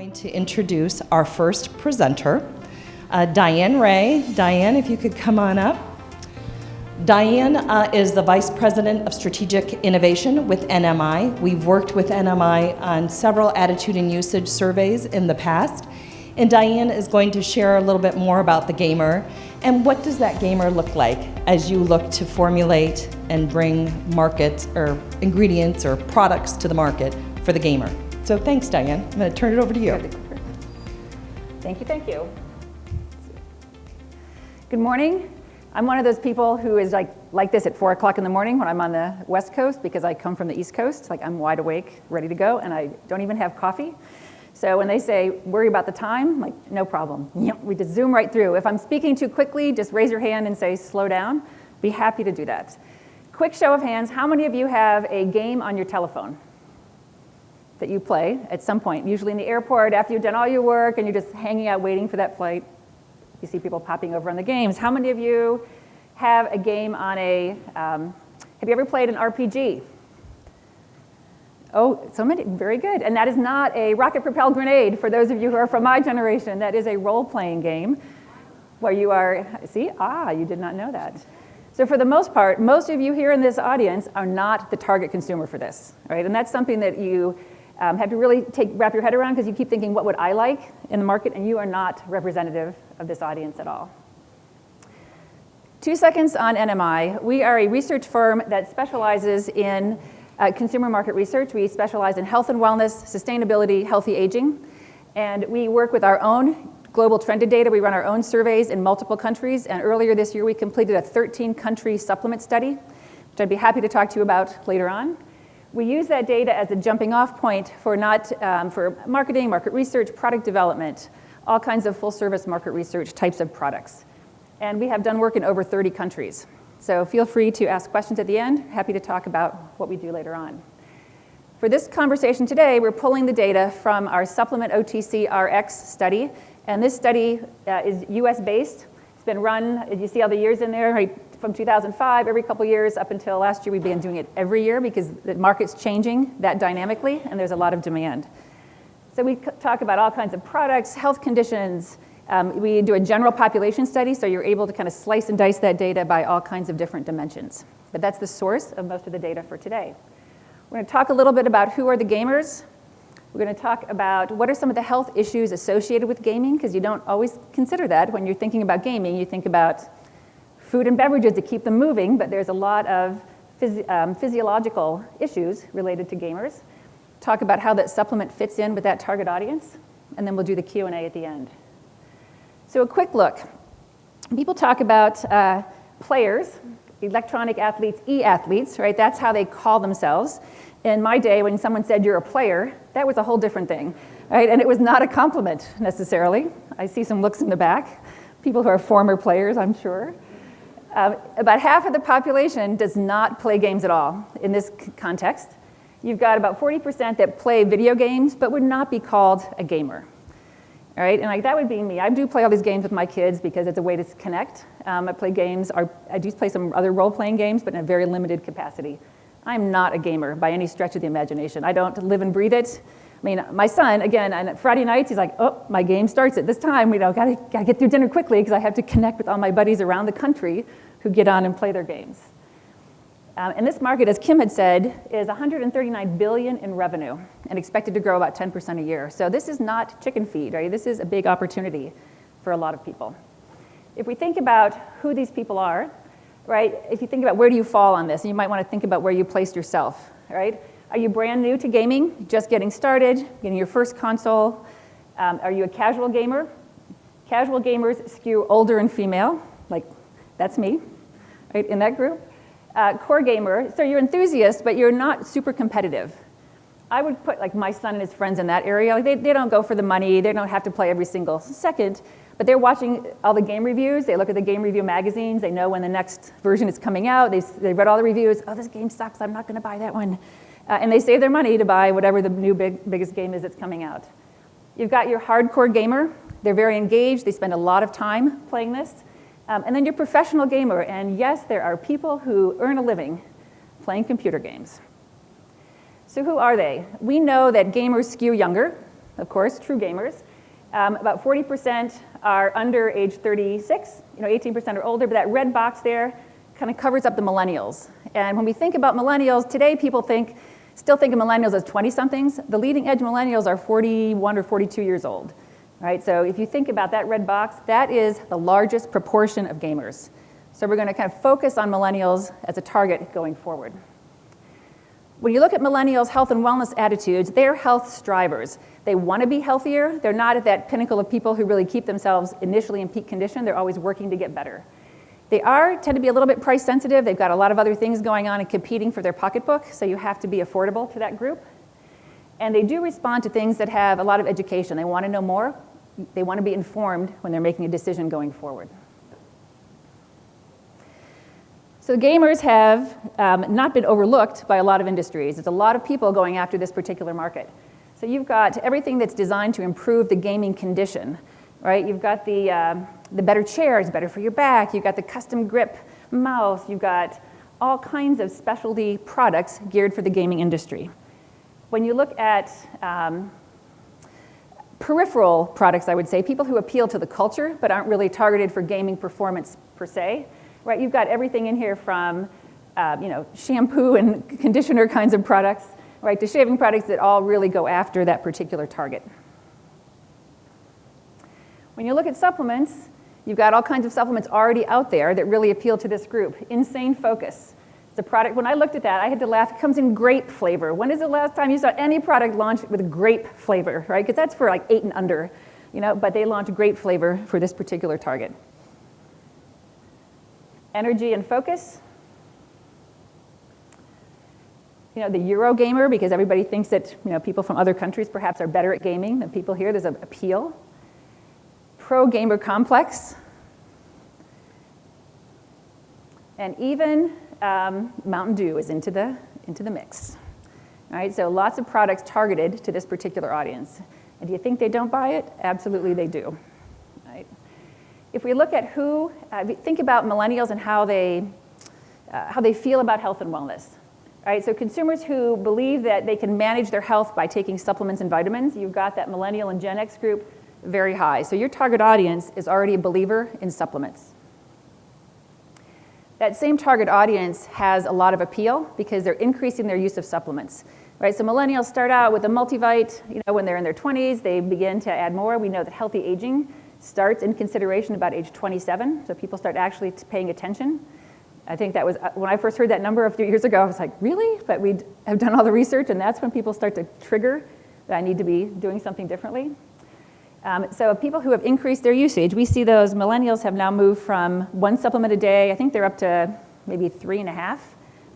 going to introduce our first presenter, Diane Ray. Diane, if you could come on up. Diane is the Vice President of Strategic Innovation with NMI. We've worked with NMI on several attitude and usage surveys in the past. And Diane is going to share a little bit more about the gamer and what does that gamer look like as you look to formulate and bring markets or ingredients or products to the market for the gamer. So thanks, Diane. I'm going to turn it over to you. Thank you. Good morning. I'm one of those people who is like this at 4 o'clock in the morning when I'm on the West Coast because I come from the East Coast. Like I'm wide awake, ready to go, and I don't even have coffee. So when they say, worry about the time, I'm like, no problem. We just zoom right through. If I'm speaking too quickly, just raise your hand and say, slow down. Be happy to do that. Quick show of hands, how many of you have a game on your telephone that you play at some point, usually in the airport after you've done all your work and you're just hanging out waiting for that flight? You see people popping over on the games. How many of you have a game on have you ever played an RPG? Oh, so many, very good. And that is not a rocket-propelled grenade for those of you who are from my generation. That is a role-playing game where you are, you did not know that. So for the most part, most of you here in this audience are not the target consumer for this, right? And that's something that you have to really wrap your head around because you keep thinking, what would I like in the market? And you are not representative of this audience at all. 2 seconds on NMI. We are a research firm that specializes in consumer market research. We specialize in health and wellness, sustainability, healthy aging. And we work with our own global trended data. We run our own surveys in multiple countries. And earlier this year, we completed a 13-country supplement study, which I'd be happy to talk to you about later on. We use that data as a jumping off point for for marketing, market research, product development, all kinds of full service market research types of products. And we have done work in over 30 countries. So feel free to ask questions at the end. Happy to talk about what we do later on. For this conversation today, we're pulling the data from our Supplement OTC RX study. And this study is US-based. It's been run, you see all the years in there, right, from 2005, every couple years up until last year. We began doing it every year because the market's changing that dynamically, and there's a lot of demand. So we talk about all kinds of products, health conditions. We do a general population study, so you're able to kind of slice and dice that data by all kinds of different dimensions. But that's the source of most of the data for today. We're going to talk a little bit about who are the gamers. We're going to talk about what are some of the health issues associated with gaming, because you don't always consider that when you're thinking about gaming. You think about food and beverages to keep them moving, but there's a lot of physiological issues related to gamers. Talk about how that supplement fits in with that target audience, and then we'll do the Q&A at the end. So a quick look. People talk about players, electronic athletes, e-athletes, right? That's how they call themselves. In my day, when someone said you're a player, that was a whole different thing, right? And it was not a compliment necessarily. I see some looks in the back. People who are former players, I'm sure. About half of the population does not play games at all in this context. You've got about 40% that play video games, but would not be called a gamer. All right, and that would be me. I do play all these games with my kids because it's a way to connect. I play games, I do play some other role-playing games, but in a very limited capacity. I'm not a gamer by any stretch of the imagination. I don't live and breathe it. I mean, my son, again, on Friday nights, he's like, oh, my game starts at this time. Gotta get through dinner quickly because I have to connect with all my buddies around the country who get on and play their games. And this market, as Kim had said, is $139 billion in revenue and expected to grow about 10% a year. So this is not chicken feed, right? This is a big opportunity for a lot of people. If we think about who these people are, right? If you think about where do you fall on this, and you might want to think about where you placed yourself, right? Are you brand new to gaming, just getting started, getting your first console? Are you a casual gamer? Casual gamers skew older and female, like that's me, right, in that group. Core gamer, so you're enthusiast, but you're not super competitive. I would put like my son and his friends in that area. Like they don't go for the money, they don't have to play every single second, but they're watching all the game reviews, they look at the game review magazines, they know when the next version is coming out, they've read all the reviews, oh, this game sucks, I'm not gonna buy that one. And they save their money to buy whatever the new biggest game is that's coming out. You've got your hardcore gamer, they're very engaged, they spend a lot of time playing this. And then your professional gamer, and yes, there are people who earn a living playing computer games. So who are they? We know that gamers skew younger, of course, true gamers. About 40% are under age 36, 18% are older, but that red box there kind of covers up the millennials. And when we think about millennials, today people still think of millennials as 20-somethings. The leading edge millennials are 41 or 42 years old, right? So if you think about that red box, that is the largest proportion of gamers. So we're going to kind of focus on millennials as a target going forward. When you look at millennials' health and wellness attitudes, they're health strivers. They want to be healthier. They're not at that pinnacle of people who really keep themselves initially in peak condition. They're always working to get better. They tend to be a little bit price sensitive. They've got a lot of other things going on and competing for their pocketbook, so you have to be affordable to that group. And they do respond to things that have a lot of education. They want to know more. They want to be informed when they're making a decision going forward. So gamers have not been overlooked by a lot of industries. There's a lot of people going after this particular market. So you've got everything that's designed to improve the gaming condition, right? You've got the better chairs, better for your back. You've got the custom grip mouse. You've got all kinds of specialty products geared for the gaming industry. When you look at peripheral products, I would say, people who appeal to the culture but aren't really targeted for gaming performance per se, right? You've got everything in here from shampoo and conditioner kinds of products, right, to shaving products that all really go after that particular target. When you look at supplements, you've got all kinds of supplements already out there that really appeal to this group. Insane Focus. It's a product, when I looked at that, I had to laugh. It comes in grape flavor. When is the last time you saw any product launched with grape flavor, right? Because that's for like 8 and under, but they launched grape flavor for this particular target. Energy and Focus. The Euro gamer, because everybody thinks that people from other countries perhaps are better at gaming than people here. There's an appeal. Pro Gamer Complex. And even Mountain Dew is into the mix. All right, so lots of products targeted to this particular audience. And do you think they don't buy it? Absolutely they do. Right? If we look at think about millennials and how they feel about health and wellness. Right, so consumers who believe that they can manage their health by taking supplements and vitamins, you've got that Millennial and Gen X group very high. So your target audience is already a believer in supplements. That same target audience has a lot of appeal because they're increasing their use of supplements. Right, so millennials start out with a multivite, when they're in their 20s, they begin to add more. We know that healthy aging starts in consideration about age 27, so people start actually paying attention. I think that was, when I first heard that number a few years ago, I was like, really? But we have done all the research, and that's when people start to trigger that I need to be doing something differently. So people who have increased their usage, we see those millennials have now moved from 1 supplement a day, I think they're up to maybe 3.5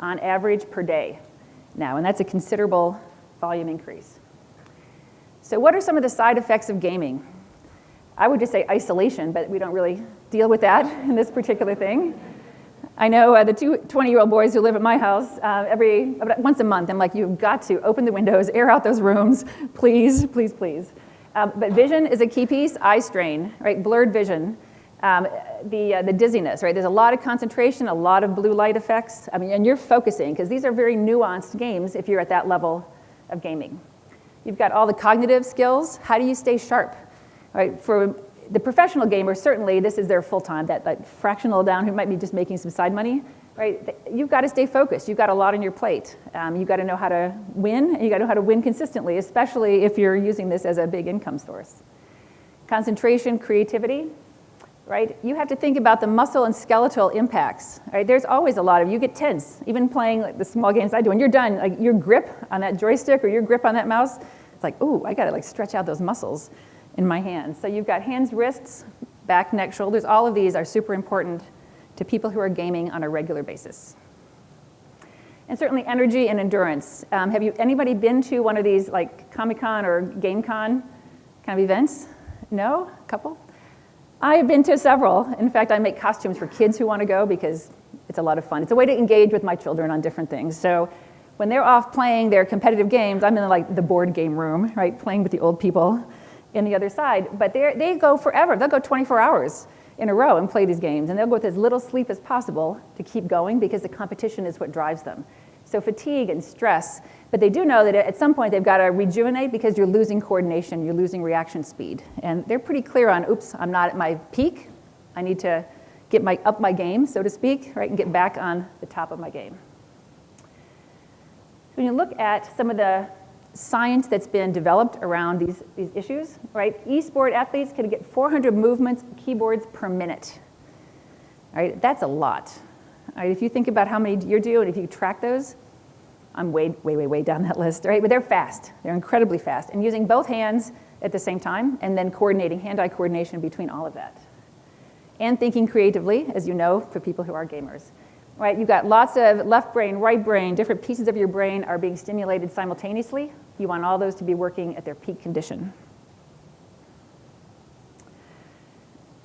on average per day now, and that's a considerable volume increase. So what are some of the side effects of gaming? I would just say isolation, but we don't really deal with that in this particular thing. I know the 2 20-year-old boys who live at my house, once a month, I'm like, you've got to open the windows, air out those rooms, please, please, please. But vision is a key piece, eye strain, right? Blurred vision, the dizziness, right? There's a lot of concentration, a lot of blue light effects. And you're focusing, because these are very nuanced games if you're at that level of gaming. You've got all the cognitive skills. How do you stay sharp, right? For the professional gamer, certainly this is their full-time, that fractional down who might be just making some side money, right? You've got to stay focused. You've got a lot on your plate. You've got to know how to win, and you've got to know how to win consistently, especially if you're using this as a big income source. Concentration, creativity, right? You have to think about the muscle and skeletal impacts, right? There's always a lot of, you get tense, even playing like the small games I do, and you're done, like your grip on that joystick or your grip on that mouse, it's like, ooh, I got to stretch out those muscles in my hands. So you've got hands, wrists, back, neck, shoulders. All of these are super important to people who are gaming on a regular basis. And certainly energy and endurance. Have anybody been to one of these like Comic-Con or GameCon kind of events? No? A couple? I have been to several. In fact, I make costumes for kids who want to go because it's a lot of fun. It's a way to engage with my children on different things. So when they're off playing their competitive games, I'm in like the board game room, right, playing with the old people in the other side, but they go forever. They'll go 24 hours in a row and play these games, and they'll go with as little sleep as possible to keep going because the competition is what drives them. So fatigue and stress, But they do know that at some point they've got to rejuvenate because you're losing coordination, you're losing reaction speed. And they're pretty clear on, oops, I'm not at my peak. I need to get up my game, so to speak, right, and get back on the top of my game. When you look at some of the science that's been developed around these issues, right, eSport athletes can get 400 movements, keyboards per minute. Right, that's a lot. Right, if you think about how many you're doing, if you track those, I'm way down that list, right? But they're fast. They're incredibly fast. And using both hands at the same time, and then coordinating, hand-eye coordination between all of that. And thinking creatively, as you know, for people who are gamers. Right, you've got lots of left brain, right brain, different pieces of your brain are being stimulated simultaneously. You want all those to be working at their peak condition.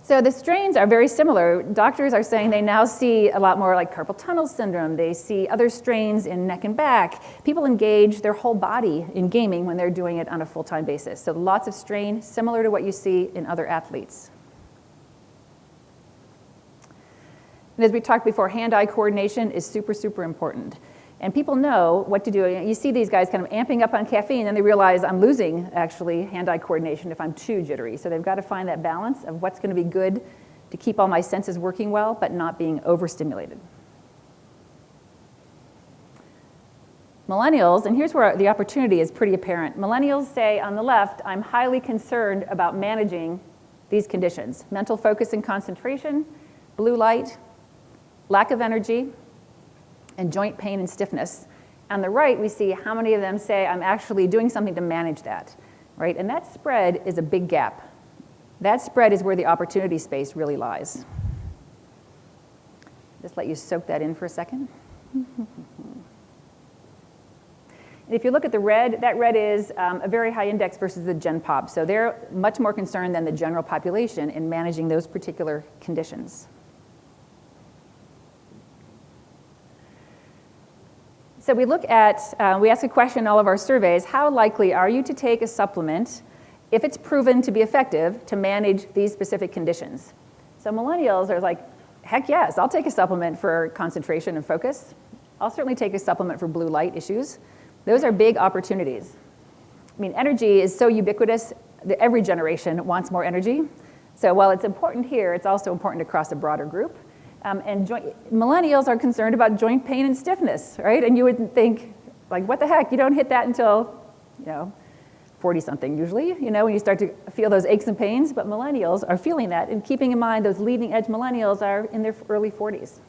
So the strains are very similar. Doctors are saying they now see a lot more like carpal tunnel syndrome. They see other strains in neck and back. People engage their whole body in gaming when they're doing it on a full-time basis. So lots of strain, similar to what you see in other athletes. And as we talked before, hand-eye coordination is super, super important. And people know what to do. You see these guys kind of amping up on caffeine, and they realize I'm losing, actually, hand-eye coordination if I'm too jittery. So they've got to find that balance of what's going to be good to keep all my senses working well, but not being overstimulated. Millennials, and here's where the opportunity is pretty apparent. Millennials say on the left, I'm highly concerned about managing these conditions. Mental focus and concentration, blue light, lack of energy, and joint pain and stiffness. On the right, we see how many of them say, I'm actually doing something to manage that, right? And that spread is a big gap. That spread is where the opportunity space really lies. Just let you soak that in for a second. And if you look at the red, that red is a very high index versus the Gen Pop. So they're much more concerned than the general population in managing those particular conditions. So we look at, we ask a question in all of our surveys, how likely are you to take a supplement if it's proven to be effective to manage these specific conditions? So millennials are like, heck yes, I'll take a supplement for concentration and focus. I'll certainly take a supplement for blue light issues. Those are big opportunities. I mean, energy is so ubiquitous that every generation wants more energy. So while it's important here, it's also important across a broader group. Millennials are concerned about joint pain and stiffness, right? And you would think, like, what the heck? You don't hit that until, 40-something usually, when you start to feel those aches and pains. But millennials are feeling that, and keeping in mind those leading edge millennials are in their early 40s.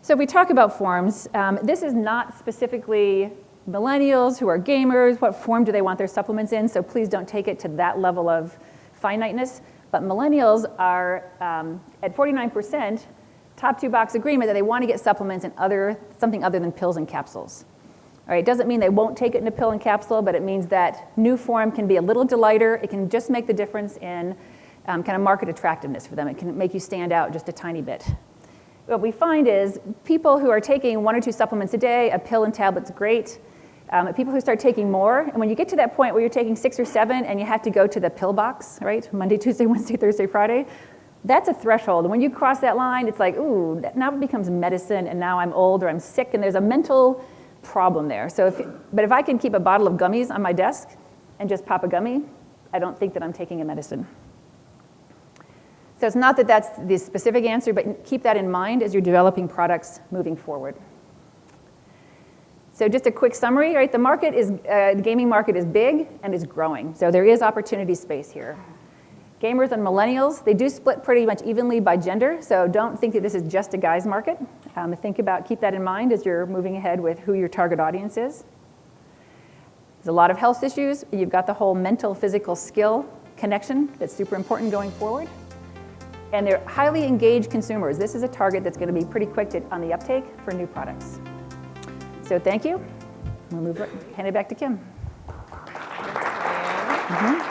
So if we talk about forms, this is not specifically millennials who are gamers. What form do they want their supplements in? So please don't take it to that level of finiteness, but millennials are at 49%, top two box agreement that they want to get supplements in something other than pills and capsules. All right, it doesn't mean they won't take it in a pill and capsule, but it means that new form can be a little delighter. It can just make the difference in kind of market attractiveness for them. It can make you stand out just a tiny bit. What we find is people who are taking 1 or 2 supplements a day, a pill and tablet's great. People who start taking more, and when you get to that point where you're taking 6 or 7 and you have to go to the pill box, right? Monday, Tuesday, Wednesday, Thursday, Friday, that's a threshold. And when you cross that line, it's like, ooh, now it becomes medicine, and now I'm old or I'm sick, and there's a mental problem there. But if I can keep a bottle of gummies on my desk and just pop a gummy, I don't think that I'm taking a medicine. So it's not that that's the specific answer, but keep that in mind as you're developing products moving forward. So just a quick summary, right? The gaming market is big and is growing. So there is opportunity space here. Gamers and millennials, they do split pretty much evenly by gender. So don't think that this is just a guy's market. Keep that in mind as you're moving ahead with who your target audience is. There's a lot of health issues. You've got the whole mental, physical skill connection that's super important going forward. And they're highly engaged consumers. This is a target that's going to be pretty quick on the uptake for new products. So thank you. We'll hand it back to Kim. Thanks, Diane.